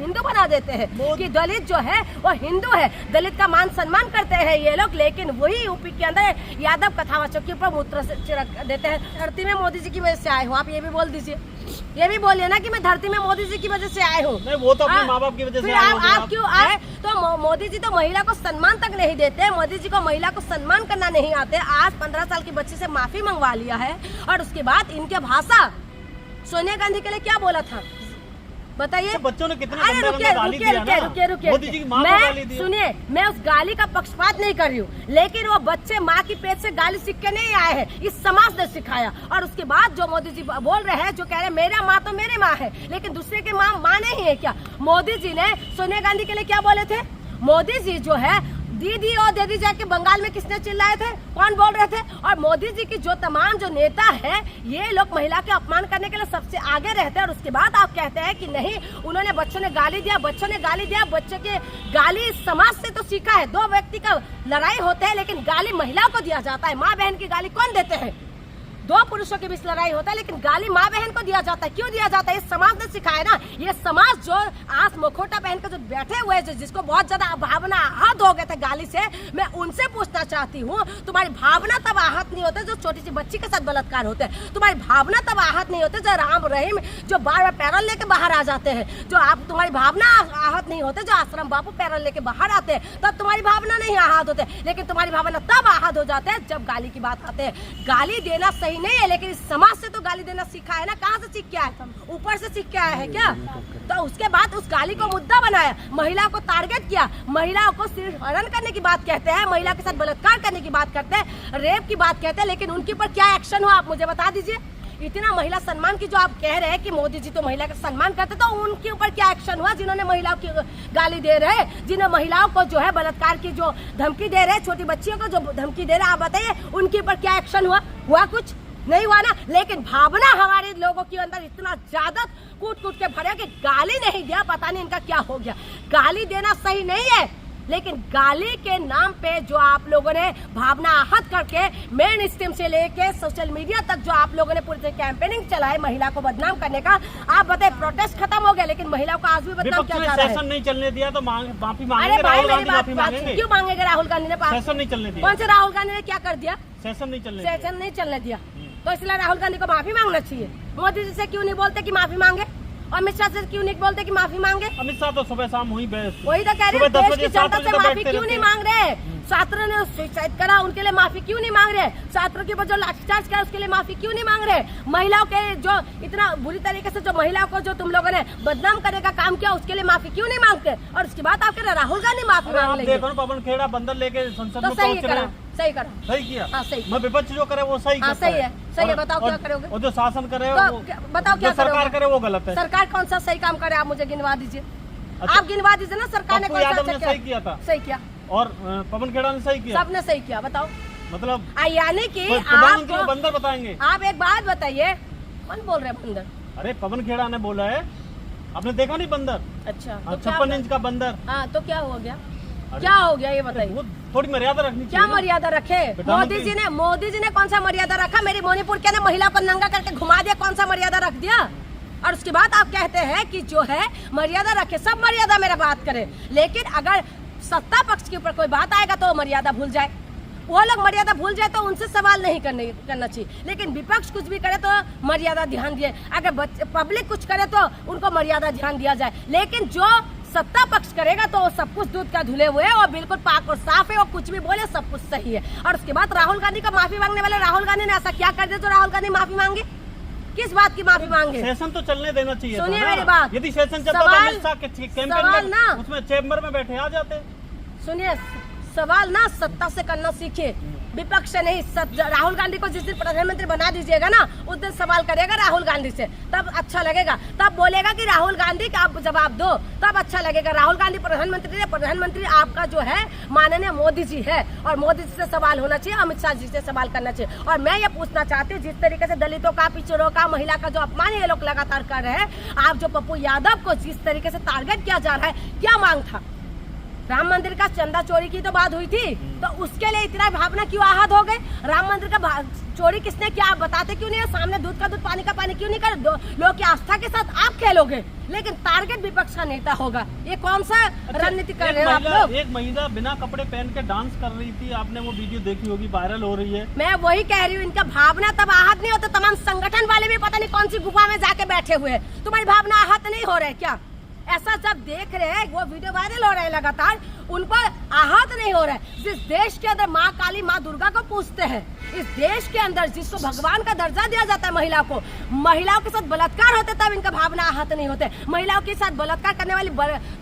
हिंदू बना देते हैं कि दलित जो है वो हिंदू है, दलित का मान सम्मान करते हैं ये लोग। लेकिन वही यूपी के अंदर यादव कथावाचकों के ऊपर मूत्र से छिड़क देते हैं। धरती में मोदी जी की वजह से आए हो, आप ये भी बोल दीजिए, ये भी बोलिए ना कि मैं धरती में मोदी जी की वजह से आए हूँ। नहीं, वो तो अपने माँ बाप की वजह से आए। आप क्यों आए? तो मोदी जी तो महिला को सम्मान तक नहीं देते, मोदी जी को महिला को सम्मान करना नहीं आते। आज 15 साल की बच्ची से माफी मंगवा लिया है और उसके बाद इनके भाषा सोनिया गांधी के लिए क्या बोला था बताइए? तो बच्चों ने कितने रुकिए, मैं सुनिए, मैं उस गाली का पक्षपात नहीं कर रही हूँ, लेकिन वो बच्चे माँ की पेट से गाली सीख के नहीं आए हैं, इस समाज ने सिखाया। और उसके बाद जो मोदी जी बोल रहे हैं, जो कह रहे हैं मेरा माँ तो मेरी माँ है, लेकिन दूसरे के माँ नहीं है क्या? मोदी जी ने सोनिया गांधी के लिए क्या बोले थे? मोदी जी जो है दीदी और दीदी जाके बंगाल में किसने चिल्लाए थे, कौन बोल रहे थे? और मोदी जी की जो तमाम जो नेता है, ये लोग महिला के अपमान करने के लिए सबसे आगे रहते हैं। और उसके बाद आप कहते हैं कि नहीं, उन्होंने बच्चों ने गाली दिया, बच्चों ने गाली दिया। बच्चों के गाली समाज से तो सीखा है, दो व्यक्ति का लड़ाई होते हैं लेकिन गाली महिलाओं को दिया जाता है। माँ बहन की गाली कौन देते हैं? दो पुरुषों के बीच लड़ाई होता है लेकिन गाली माँ बहन को दिया जाता है। क्यों दिया जाता है? इस समाज ने सिखाया ना। ये समाज जो आज मुखोटा पहन कर जो बैठे हुए हैं, जिसको बहुत ज्यादा भावना आहत हो गए थे गाली से, मैं उनसे पूछना चाहती हूँ, तुम्हारी भावना तब आहत नहीं होते जो छोटी सी बच्ची के साथ बलात्कार होते हैं। तुम्हारी भावना तब आहत नहीं होते जो राम रहीम जो बार बार पैरल लेके बाहर आ जाते हैं। जो आप तुम्हारी भावना आहत नहीं होते जो आश्रम बापू पैरल लेके बाहर आते हैं, तब तुम्हारी भावना नहीं आहत होते। लेकिन तुम्हारी भावना तब आहत हो जाते हैं जब गाली की बात आते हैं। गाली देना सही नहीं है, लेकिन इस समाज से तो गाली देना सीखा है ना। कहाँ से सीख के आए? ऊपर से सीख के आया है क्या? तो उसके बाद उस गाली को मुद्दा बनाया, महिला को टारगेट किया, महिलाओं को सिर्फ हरण करने की बात कहते हैं, महिला के साथ बलात्कार करने की बात करते हैं, रेप की बात कहते हैं। लेकिन उनके ऊपर क्या एक्शन हुआ आप मुझे बता दीजिए। इतना महिला सम्मान की जो आप कह रहे हैं कि मोदी जी तो महिला का सम्मान करते, तो उनके ऊपर क्या एक्शन हुआ जिन्होंने महिलाओं की गाली दे रहे हैं, जिन्हें महिलाओं को जो है बलात्कार की जो धमकी दे रहे हैं, छोटी बच्चियों को जो धमकी दे रहे हैं, आप बताइए उनके ऊपर क्या एक्शन हुआ? हुआ कुछ नहीं हुआ ना। लेकिन भावना हमारे लोगों के अंदर इतना ज्यादा कूट कूट के भरे कि गाली नहीं दिया, पता नहीं इनका क्या हो गया। गाली देना सही नहीं है, लेकिन गाली के नाम पे जो आप लोगों ने भावना आहत करके मेन स्ट्रीम से लेके सोशल मीडिया तक जो आप लोगों ने पूरी कैंपेनिंग चलाए महिला को बदनाम करने का, आप बताए प्रोटेस्ट खत्म हो गया लेकिन महिलाओं को आज भी बदनाम किया जा रहा है। सेशन नहीं चलने दिया तो माफी मांगेंगे, राहुल गांधी माफी मांगेंगे। क्यों मांगेंगे राहुल गांधी ने? सेशन नहीं चलने दिया। कौन से राहुल गांधी ने क्या कर दिया? सेशन नहीं चलने दिया। तो इसलिए राहुल गांधी को माफी मांगना चाहिए। मोदी जी से क्यों नहीं बोलते कि माफी मांगे? अमित शाह से क्यों नहीं बोलते कि माफी मांगे? अमित शाह तो सुबह शाम वही तो कह रहे हैं, देश की जनता से माफी क्यों नहीं मांग रहे? छात्रों ने सुसाइड करा, उनके लिए माफी क्यों नहीं मांग रहे? छात्रों के ऊपर जो लाठीचार्ज करा उसके लिए माफी क्यों नहीं मांग रहे? महिलाओं के जो इतना बुरी तरीके से जो महिलाओं को जो तुम लोगों ने बदनाम करने का काम किया उसके लिए माफी क्यों नहीं मांगते? और उसके बाद आप कह रहे राहुल गांधी माफी मांग लेंगे। पवन खेड़ा बंदर लेके संसद में सही करा, सही करा, सही किया। हाँ सही। मैं विपक्ष जो करे वो सही हाँ सही है, सही है। बताओ क्या करोगे? और जो शासन करे बताओ क्या सरकार करे वो गलत है। सरकार कौन सा सही काम करे? आप मुझे गिनवा दीजिए। आप गिनवा दीजिए ना सरकार ने कौन सा सही किया था? सही किया। और पवन खेड़ा ने सही किया, सबने सही किया। बताओ मतलब यानी कि आप बंदर बताएंगे। आप एक बात बताइए, कौन बोल रहे हैं बंदर? अरे पवन खेड़ा ने बोला है, आपने देखा नहीं बंदर? अच्छा, 56 इंच का बंदर। हाँ तो क्या हो गया? क्या हो गया ये बताइए? थोड़ी मर्यादा रखनी चाहिए। क्या मर्यादा रखे? मोदी जी ने कौन सा मर्यादा रखा? मेरी मणिपुर के ने महिला को नंगा करके घुमा दिया, कौन सा मर्यादा रख दिया? और उसके बाद आप कहते हैं कि जो है मर्यादा रखे, सब मर्यादा मेरा बात करे, लेकिन अगर सत्ता पक्ष के ऊपर कोई बात आएगा तो मर्यादा भूल जाए। वो लोग मर्यादा भूल जाए तो उनसे सवाल नहीं करना चाहिए, लेकिन विपक्ष कुछ भी करे तो मर्यादा ध्यान दिए। अगर पब्लिक कुछ करे तो उनको मर्यादा ध्यान दिया जाए, लेकिन जो सत्ता पक्ष करेगा तो सब कुछ दूध का धुले हुए और बिल्कुल पाक और साफ है, और कुछ भी बोले सब कुछ सही है। और उसके बाद राहुल गांधी का माफी मांगने वाले राहुल गांधी ने ऐसा क्या कर दिया तो राहुल गांधी माफी मांगे? किस बात की माफी मांगे? सेशन तो चलने देना चाहिए। सुनिए मेरी बात, यदि सेशन चलता तो अमित शाह के कैंपेन में उसमें चेंबर में बैठे आ जाते। सुनिए, सवाल ना सत्ता से करना सीखिए, विपक्ष से नहीं। राहुल गांधी को जिस दिन प्रधानमंत्री बना दीजिएगा ना, उस दिन सवाल करेगा राहुल गांधी से, तब अच्छा लगेगा। तब बोलेगा कि राहुल गांधी का आप जवाब दो, तब अच्छा लगेगा। राहुल गांधी प्रधानमंत्री आपका जो है माननीय मोदी जी है, और मोदी जी से सवाल होना चाहिए, अमित शाह जी से सवाल करना चाहिए। और मैं ये पूछना चाहती हूँ, जिस तरीके से दलितों का, पिछड़ों का, महिला का जो अपमान ये लोग लगातार कर रहे हैं, आप जो पप्पू यादव को जिस तरीके से टारगेट किया जा रहा है, क्या मांग था? राम मंदिर का चंदा चोरी की तो बात हुई थी, तो उसके लिए इतना भावना क्यों आहत हो गए? राम मंदिर का चोरी किसने किया आप बताते क्यों नहीं है? सामने दूध का दूध पानी का पानी क्यों नहीं कर? लोग की आस्था के साथ आप खेलोगे, लेकिन टारगेट विपक्ष का नेता होगा। ये कौन सा रणनीति कर रहे हो आप लोग? एक महिला बिना कपड़े पहन के डांस कर रही थी, आपने वो वीडियो देखी होगी, वायरल हो रही है। मैं वही कह रही हूँ, इनका भावना तब आहत नहीं होता। तमाम संगठन वाले भी पता नहीं कौन सी गुफा में जाके बैठे हुए हैं, तुम्हारी भावना आहत नहीं हो रहे क्या? ऐसा जब देख रहे हैं, वो वीडियो वायरल हो रहे हैं लगातार, उन पर आहत नहीं हो रहा है। जिस देश के अंदर माँ काली माँ दुर्गा को पूजते हैं, इस देश के अंदर जिसको भगवान का दर्जा दिया जाता है महिला को, महिलाओं के साथ बलात्कार होते तब इनका भावना आहत नहीं होते। महिलाओं के साथ बलात्कार करने वाली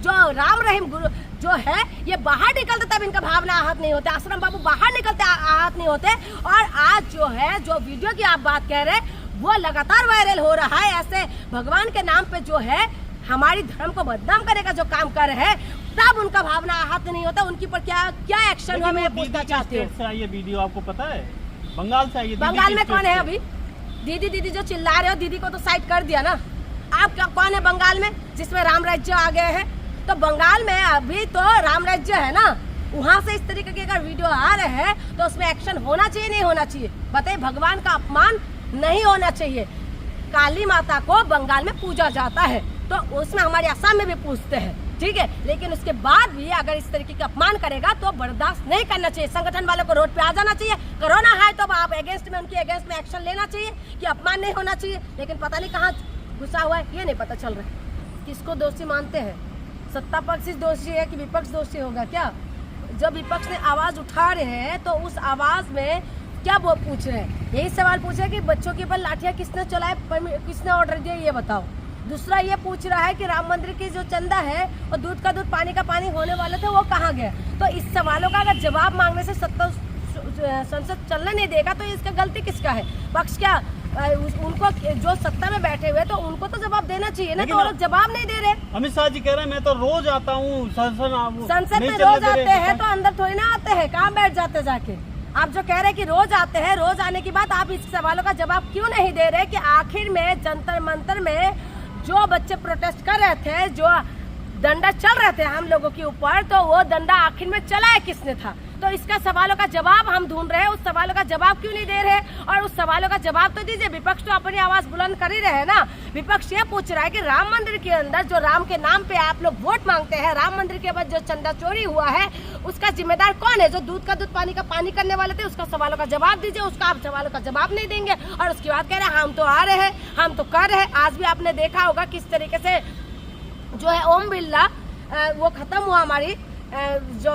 जो राम रहीम गुरु जो है, ये बाहर निकलते तब इनका भावना आहत नहीं होते। आश्रम बाबू बाहर निकलते आहत नहीं होते। और आज जो है, जो वीडियो की आप बात कह रहे हैं, वो लगातार वायरल हो रहा है। ऐसे भगवान के नाम पे जो है हमारी धर्म को बदनाम करने का जो काम कर रहे हैं, तब उनका भावना आहत नहीं होता। उनकी पर क्या एक्शन हुआ, मैं पूछना चाहती हूँ। ये वीडियो आपको पता है? बंगाल से आई है। बंगाल में कौन है अभी? दीदी दीदी जो चिल्ला रहे हो, दीदी को तो साइड कर दिया ना। आप क्या कौन है बंगाल में जिसमें राम राज्य आ गए हैं? तो बंगाल में अभी तो राम राज्य है ना, वहाँ से इस तरीके के अगर वीडियो आ रहे हैं तो उसमें एक्शन होना चाहिए नहीं होना चाहिए? बताइए, भगवान का अपमान नहीं होना चाहिए। काली माता को बंगाल में पूजा जाता है, तो उसमें हमारे असम में भी पूछते हैं, ठीक है, लेकिन उसके बाद भी अगर इस तरीके का अपमान करेगा तो बर्दाश्त नहीं करना चाहिए। संगठन वालों को रोड पे आ जाना चाहिए। कोरोना है तो आप अगेंस्ट में, उनके अगेंस्ट में एक्शन लेना चाहिए कि अपमान नहीं होना चाहिए। लेकिन पता नहीं कहाँ घुसा हुआ है, ये नहीं पता चल रहा है। किसको दोषी मानते हैं? सत्ता पक्ष ही दोषी है कि विपक्ष दोषी होगा क्या? जब विपक्ष ने आवाज उठा रहे हैं तो उस आवाज में क्या वो पूछ रहे हैं? यही सवाल पूछ रहे हैं कि बच्चों के ऊपर लाठियां किसने चलाए, किसने ऑर्डर दिया, ये बताओ। दूसरा ये पूछ रहा है कि राम मंदिर की जो चंदा है और दूध का दूध पानी का पानी होने वाले थे, वो कहाँ गए? तो इस सवालों का अगर जवाब मांगने से संसद चलने नहीं देगा तो इसका गलती किसका है? पक्ष क्या? उनको जो सत्ता में बैठे हुए तो उनको तो जवाब देना चाहिए ना, तो वो लोग जवाब नहीं दे रहे। अमित शाह जी कह रहे हैं मैं तो रोज आता हूँ संसद में, रोज आते हैं तो अंदर थोड़ी ना आते हैं, कहाँ बैठ जाते जाके? आप जो कह रहे हैं कि रोज आते हैं, रोज आने के बाद आप इस सवालों का जवाब क्यों नहीं दे रहे कि आखिर में जंतर मंतर में जो बच्चे प्रोटेस्ट कर रहे थे, जो डंडा चल रहे थे हम लोगों के ऊपर, तो वो डंडा आखिर में चलाया किसने था? तो इसका सवालों का जवाब हम ढूंढ रहे हैं। उस सवालों का जवाब क्यों नहीं दे रहे? और उस सवालों का जवाब तो दीजिए। विपक्ष तो अपनी आवाज बुलंद कर ही रहे हैं ना। विपक्ष ये पूछ रहा है कि राम मंदिर के अंदर जो राम के नाम पे आप लोग वोट मांगते हैं, राम मंदिर के बाद जो चंदा चोरी हुआ है, उसका जिम्मेदार कौन है? जो दूध का दूध पानी का पानी करने वाले थे, उसका सवालों का जवाब दीजिए। उसका आप सवालों का जवाब नहीं देंगे और उसके बाद कह रहे हैं हम तो आ रहे हैं, हम तो कर रहे हैं। आज भी आपने देखा होगा किस तरीके से जो है ओम बिरला वो खत्म हुआ, हमारी जो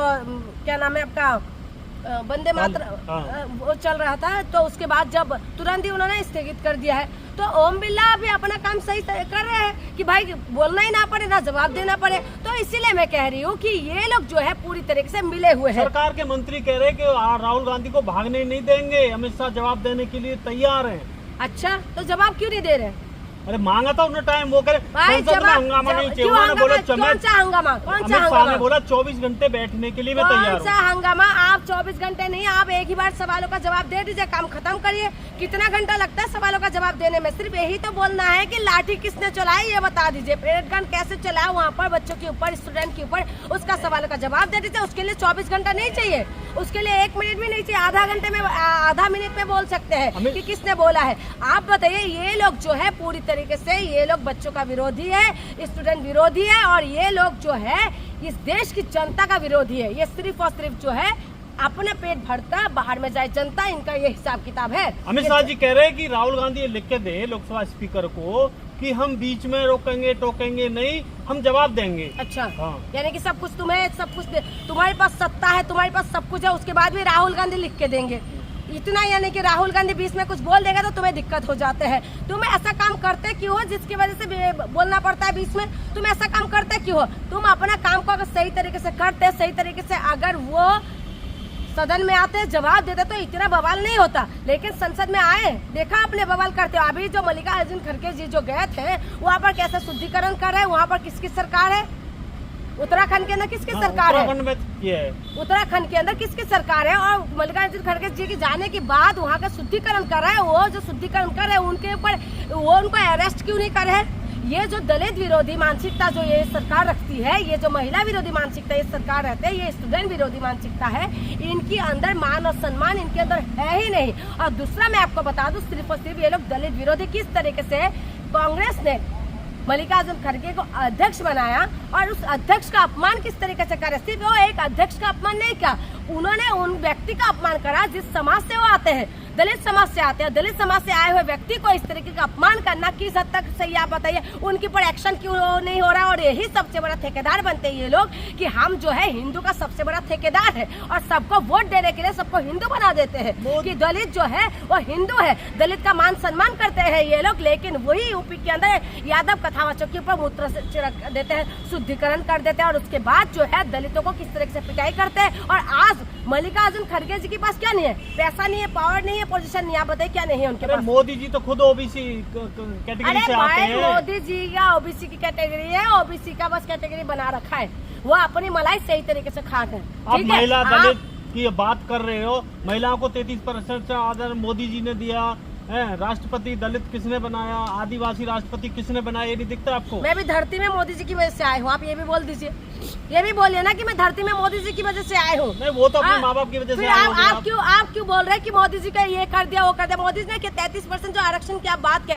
क्या नाम है आपका, वंदे मातरम वो चल रहा था, तो उसके बाद जब तुरंत ही उन्होंने स्थगित कर दिया है। तो ओम बिरला भी अपना काम सही कर रहे हैं कि भाई बोलना ही ना पड़े, ना जवाब देना पड़े। तो इसीलिए मैं कह रही हूँ कि ये लोग जो है पूरी तरीके से मिले हुए हैं। सरकार के मंत्री कह रहे हैं कि राहुल गांधी को भागने नहीं देंगे, अमित शाह जवाब देने के लिए तैयार है। अच्छा, तो जवाब क्यों नहीं दे रहे? अरे मांगा था उन्हें टाइम, वो करे हंगामा नहीं चाहिए। उन्होंने बोला कौन सा हंगामा? कौन सा हंगामा? बोला 24 घंटे बैठने के लिए मैं तैयार हूं। कौन सा हंगामा? आप 24 घंटे नहीं, आप एक ही बार सवालों का जवाब दे दीजिए, काम खत्म करिए। कितना घंटा लगता है सवालों का जवाब देने में? सिर्फ यही तो बोलना है कि लाठी किसने चलाई ये बता दीजिए, पेरेड गन कैसे चलाया वहाँ पर बच्चों के ऊपर, स्टूडेंट के ऊपर, उसका सवालों का जवाब दे दीजिए। उसके लिए 24 घंटा नहीं चाहिए, उसके लिए 1 मिनट भी नहीं चाहिए, आधा घंटे में, आधा मिनट में बोल सकते हैं कि किसने बोला है। आप बताइए, ये लोग जो है पूरी तरीके से, ये लोग बच्चों का विरोधी है, स्टूडेंट विरोधी है, और ये लोग जो है इस देश की जनता का विरोधी है। ये सिर्फ और सिर्फ जो है अपने पेट भरता, बाहर में जाए जनता, इनका ये हिसाब किताब है। अमित शाह जी कह रहे हैं कि राहुल गांधी ये लिख के दे लोकसभा स्पीकर को कि हम बीच में रोकेंगे टोकेंगे नहीं, हम जवाब देंगे। अच्छा, हाँ। यानी कि सब कुछ तुम्हें, सब कुछ तुम्हारे पास सत्ता है, तुम्हारे पास सब कुछ है, उसके बाद भी राहुल गांधी लिख के देंगे इतना? यानी कि राहुल गांधी बीच में कुछ बोल देगा तो तुम्हें दिक्कत हो जाते हैं। तुम ऐसा काम करते क्यों हो जिसकी वजह से बोलना पड़ता है बीच में? तुम ऐसा काम करते क्यों हो? तुम अपना काम को अगर सही तरीके से करते, सही तरीके से अगर वो सदन में आते, जवाब देते, तो इतना बवाल नहीं होता। लेकिन संसद में आए, देखा आपने बवाल करते हो। अभी जो मल्लिकार्जुन खड़गे जी जो गए थे, वहाँ पर कैसे शुद्धिकरण कर रहे हैं, वहाँ पर किसकी सरकार है? उत्तराखंड के अंदर किसकी सरकार है? उत्तराखंड के अंदर किसकी सरकार है? और मल्लिकार्जुन खड़गे जी के जाने के बाद वहाँ का शुद्धिकरण कर रहा है। वो जो शुद्धिकरण कर रहे हैं उनके ऊपर वो उनको अरेस्ट क्यों नहीं कर रहे हैं? ये जो दलित विरोधी मानसिकता जो ये सरकार रखती है, ये जो महिला विरोधी मानसिकता ये सरकार रहते हैं, ये स्टूडेंट विरोधी मानसिकता है, इनके अंदर मान और सम्मान इनके अंदर है ही नहीं। और दूसरा मैं आपको बता दूं, सिर्फ और सिर्फ ये लोग दलित विरोधी किस तरीके से कांग्रेस ने मल्लिकार्जुन खड़गे को अध्यक्ष बनाया और उस अध्यक्ष का अपमान किस तरीके से करे। सिर्फ वो एक अध्यक्ष का अपमान नहीं किया, उन्होंने उन व्यक्ति का अपमान करा जिस समाज से वो आते हैं, दलित समाज से आते हैं। दलित समाज से आए हुए व्यक्ति को इस तरीके का अपमान करना किस हद तक सही, आप बताइए। उनके ऊपर एक्शन क्यों नहीं हो रहा। और यही सबसे बड़ा ठेकेदार बनते हैं ये लोग कि हम जो है हिंदू का सबसे बड़ा ठेकेदार है और सबको वोट देने के लिए सबको हिंदू बना देते हैं कि दलित जो है वो हिंदू है, दलित का मान सम्मान करते हैं ये लोग। लेकिन वही यूपी के अंदर यादव कथावाचक के ऊपर मूत्र से छिड़क देते हैं, शुद्धिकरण कर देते हैं और उसके बाद जो है दलितों को किस तरह से पिटाई करते हैं। और आज मल्लिकार्जुन खड़गे जी के पास क्या नहीं है, पैसा नहीं है, पावर नहीं है, पोजीशन नहीं, आप बताइए क्या नहीं है उनके पास। मोदी जी तो खुद ओबीसी कैटेगरी से आते हैं। मोदी जी का ओबीसी की कैटेगरी है, ओबीसी का बस कैटेगरी बना रखा है, वो अपनी मलाई सही तरीके से खाते हैं। आप महिला दलित की बात कर रहे हो, महिलाओं को 33% आदर मोदी जी ने दिया है। राष्ट्रपति दलित किसने बनाया, आदिवासी राष्ट्रपति किसने बनाया, ये नहीं दिखता आपको। मैं भी धरती में मोदी जी की वजह से आई हूँ, आप ये भी बोल दीजिए, ये भी बोलिए ना कि मैं धरती में मोदी जी की वजह से आए हूँ। नहीं, वो तो अपने माँ बाप की वजह से आए होंगे। आप क्यों बोल रहे हैं कि मोदी जी का ये कर दिया वो कर दिया। मोदी जी ने 33% जो आरक्षण की आप बात